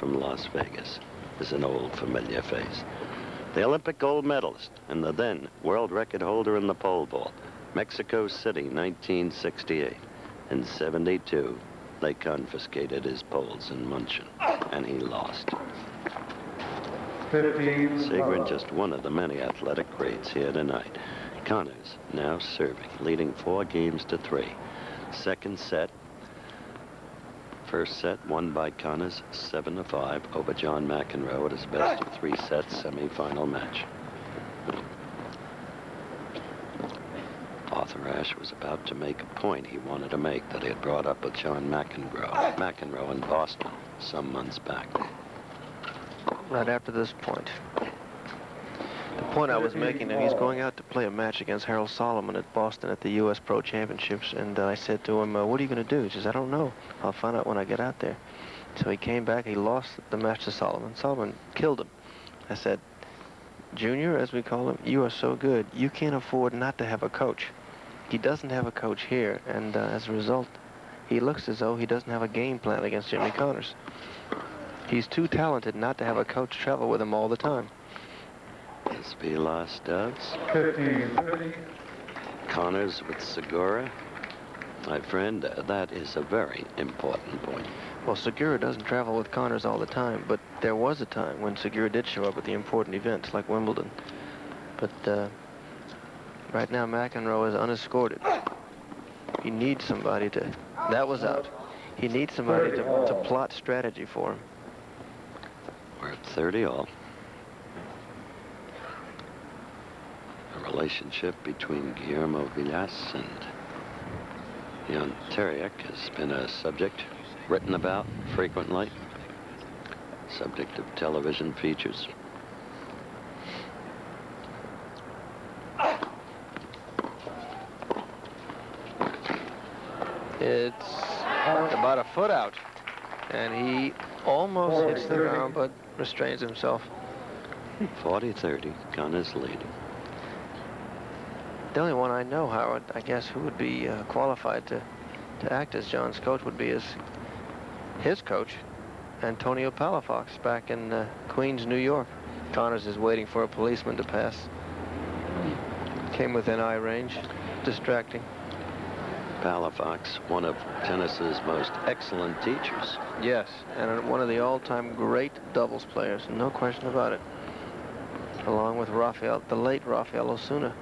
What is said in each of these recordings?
from Las Vegas is an old familiar face. The Olympic gold medalist and the then world record holder in the pole vault, Mexico City, 1968. In 72, they confiscated his poles in Munchen, and he lost. 15. Sigrid, just one of the many athletic greats here tonight. Connors now serving, leading 4 games to 3. Second set. First set won by Connors 7-5 over John McEnroe at his best of 3 sets semi-final match. Arthur Ashe was about to make a point he wanted to make that he had brought up with John McEnroe in Boston some months back. Right after this point. The point I was making that he's going out to play a match against Harold Solomon at Boston at the U.S. Pro Championships, and I said to him, what are you going to do? He says, I don't know. I'll find out when I get out there. So he came back. He lost the match to Solomon. Solomon killed him. I said, Junior, as we call him, you are so good. You can't afford not to have a coach. He doesn't have a coach here, and as a result, he looks as though he doesn't have a game plan against Jimmy Connors. He's too talented not to have a coach travel with him all the time. As Vilas does. 15-30. Connors with Segura. My friend, that is a very important point. Well, Segura doesn't travel with Connors all the time, but there was a time when Segura did show up at the important events like Wimbledon. But right now, McEnroe is unescorted. He needs somebody to... That was out. He needs somebody to plot strategy for him. We're at 30 all. A relationship between Guillermo Vilas and Jan Teriak has been a subject written about frequently, subject of television features. It's about a foot out, and he almost hits the ground, but restrains himself. 40-30, Connors leading. The only one I know, Howard, I guess, who would be qualified to act as John's coach would be his coach, Antonio Palafox, back in Queens, New York. Connors is waiting for a policeman to pass. Came within eye range, distracting. Palafox, one of tennis's most excellent teachers. Yes, and one of the all-time great doubles players, no question about it. Along with Rafael, the late Rafael Osuna.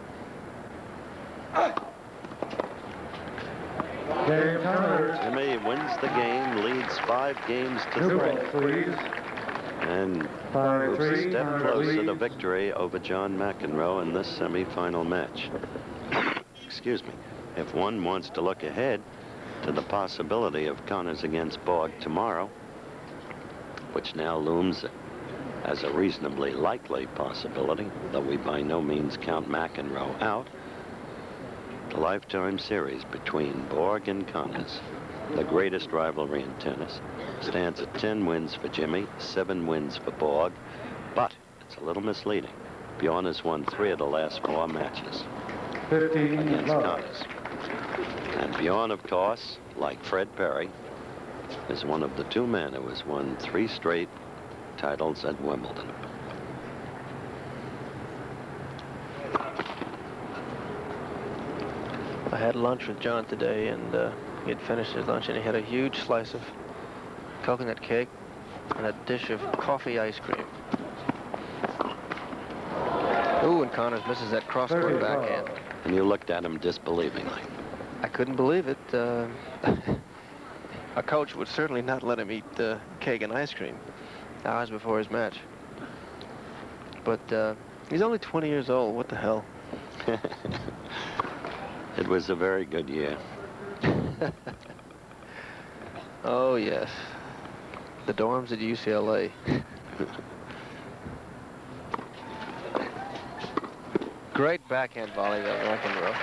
Jimmy wins the game, leads 5 games to 3. And moves a step closer to victory over John McEnroe in this semi-final match. Excuse me. If one wants to look ahead to the possibility of Connors against Borg tomorrow, which now looms as a reasonably likely possibility, though we by no means count McEnroe out, the lifetime series between Borg and Connors, the greatest rivalry in tennis, stands at 10 wins for Jimmy, 7 wins for Borg, but it's a little misleading. Bjorn has won 3 of the last 4 matches against Connors. And Bjorn, of course, like Fred Perry, is one of the 2 men who has won 3 straight titles at Wimbledon. I had lunch with John today, and he had finished his lunch, and he had a huge slice of coconut cake and a dish of coffee ice cream. Ooh, and Connors misses that cross-court backhand. And you looked at him disbelievingly. I couldn't believe it. A coach would certainly not let him eat cake and ice cream hours before his match. But he's only 20 years old. What the hell? It was a very good year. Oh, yes. The dorms at UCLA. Great backhand volley by McEnroe.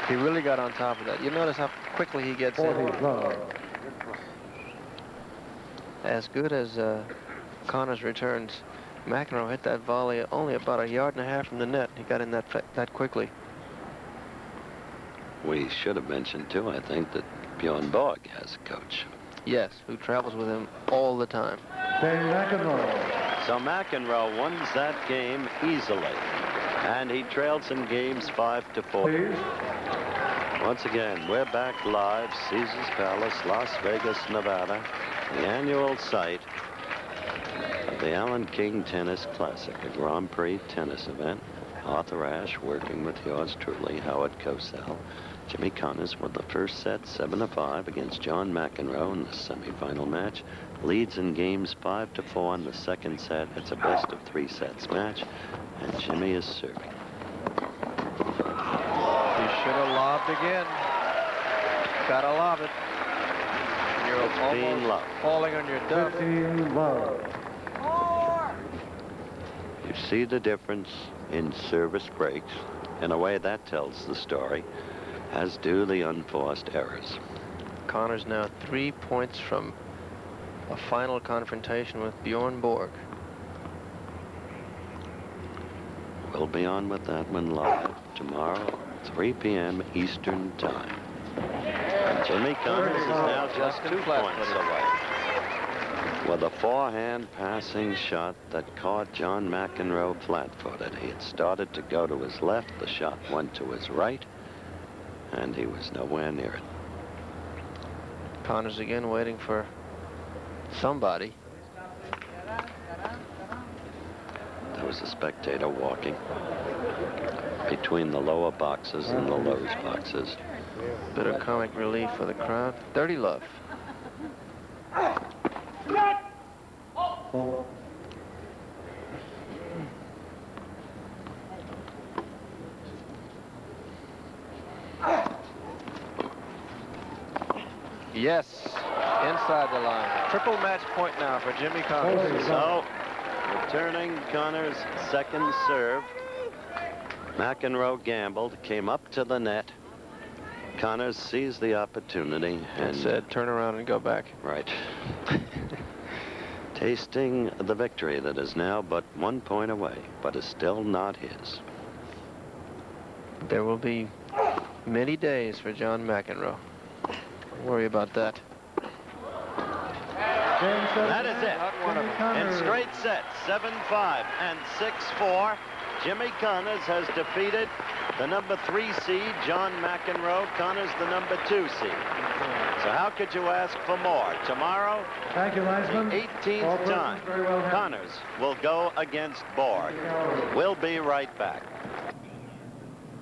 He really got on top of that. You notice how quickly he gets in. As good as Connors returns, McEnroe hit that volley only about 1.5 yards from the net. He got in that quickly. We should have mentioned, too, I think, that Bjorn Borg has a coach. Yes, who travels with him all the time. McEnroe. So McEnroe wins that game easily, and he trails in games 5-4. Please. Once again, we're back live, Caesars Palace, Las Vegas, Nevada, the annual site of the Alan King Tennis Classic, a Grand Prix tennis event. Arthur Ashe working with yours truly, Howard Cosell. Jimmy Connors won the first set 7-5 against John McEnroe in the semifinal match. Leads in games 5-4 in the second set. It's a best of 3 sets match, and Jimmy is serving. He should have lobbed again. Gotta lob it. You're almost love. falling on your duff. 15 love. You see the difference in service breaks. In a way, that tells the story, as do the unforced errors. Connors now 3 points from a final confrontation with Bjorn Borg. We'll be on with that one live tomorrow, 3 p.m. Eastern Time. And Jimmy Connors is now just 2 points away, with a forehand passing shot that caught John McEnroe flat-footed. He had started to go to his left. The shot went to his right, and he was nowhere near it. Connors again waiting for somebody. There was a spectator walking between the lower boxes and the lows boxes. Bit of comic relief for the crowd. 30 love. Yes, inside the line. Triple match point now for Jimmy Connors. So, returning Connors' second serve. McEnroe gambled, came up to the net. Connors seized the opportunity and said, turn around and go back. Right. Tasting the victory that is now but 1 point away, but is still not his. There will be many days for John McEnroe. Don't worry about that. That is it. In straight sets, 7-5 and 6-4, Jimmy Connors has defeated the number 3 seed, John McEnroe. Connors the number 2 seed. So how could you ask for more? Tomorrow, Thank you, Linesman. the 18th time, Connors will go against Borg. We'll be right back.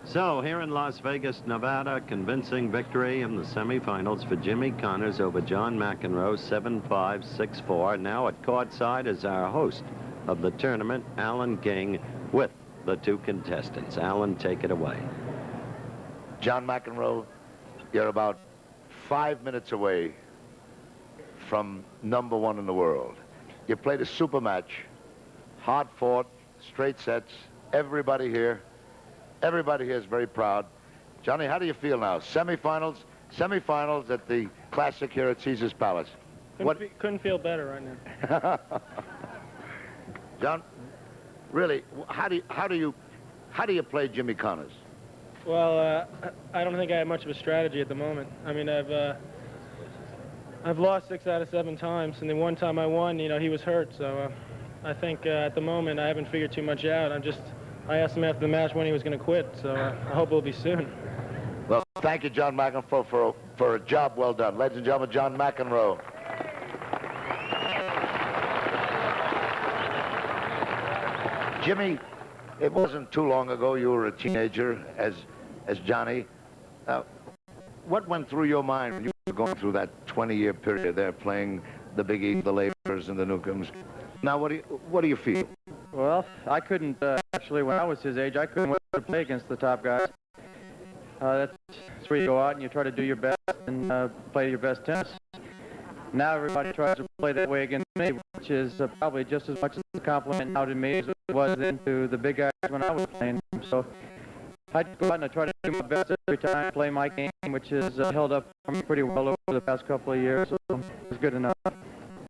So here in Las Vegas, Nevada, convincing victory in the semifinals for Jimmy Connors over John McEnroe, 7-5, 6-4. Now at courtside is our host of the tournament, Alan King, with the 2 contestants. Alan, take it away. John McEnroe, you're about 5 minutes away from number 1 in the world. You played a super match, hard fought, straight sets. Everybody here is very proud. Johnny, how do you feel now? Semifinals at the Classic here at Caesars Palace. Couldn't feel better right now. John, really, how do you play Jimmy Connors? Well, I don't think I have much of a strategy at the moment. I mean, I've lost 6 out of 7 times, and the one time I won, you know, he was hurt. So I think at the moment I haven't figured too much out. I asked him after the match when he was going to quit, so I hope it'll be soon. Well, thank you, John McEnroe, for a job well done. Ladies and gentlemen, John McEnroe. Jimmy, it wasn't too long ago you were a teenager as Johnny. What went through your mind when you were going through that 20-year period there playing the Biggies, the Labors, and the Newcombs? Now, what do you feel? Well, I couldn't, actually, when I was his age, I couldn't wait to play against the top guys. That's where you go out and you try to do your best and play your best tennis. Now everybody tries to play that way against me, which is probably just as much a compliment now to me as it was then to the big guys when I was playing. So I go out and I try to do my best every time, play my game, which has held up for me pretty well over the past couple of years, so it's good enough.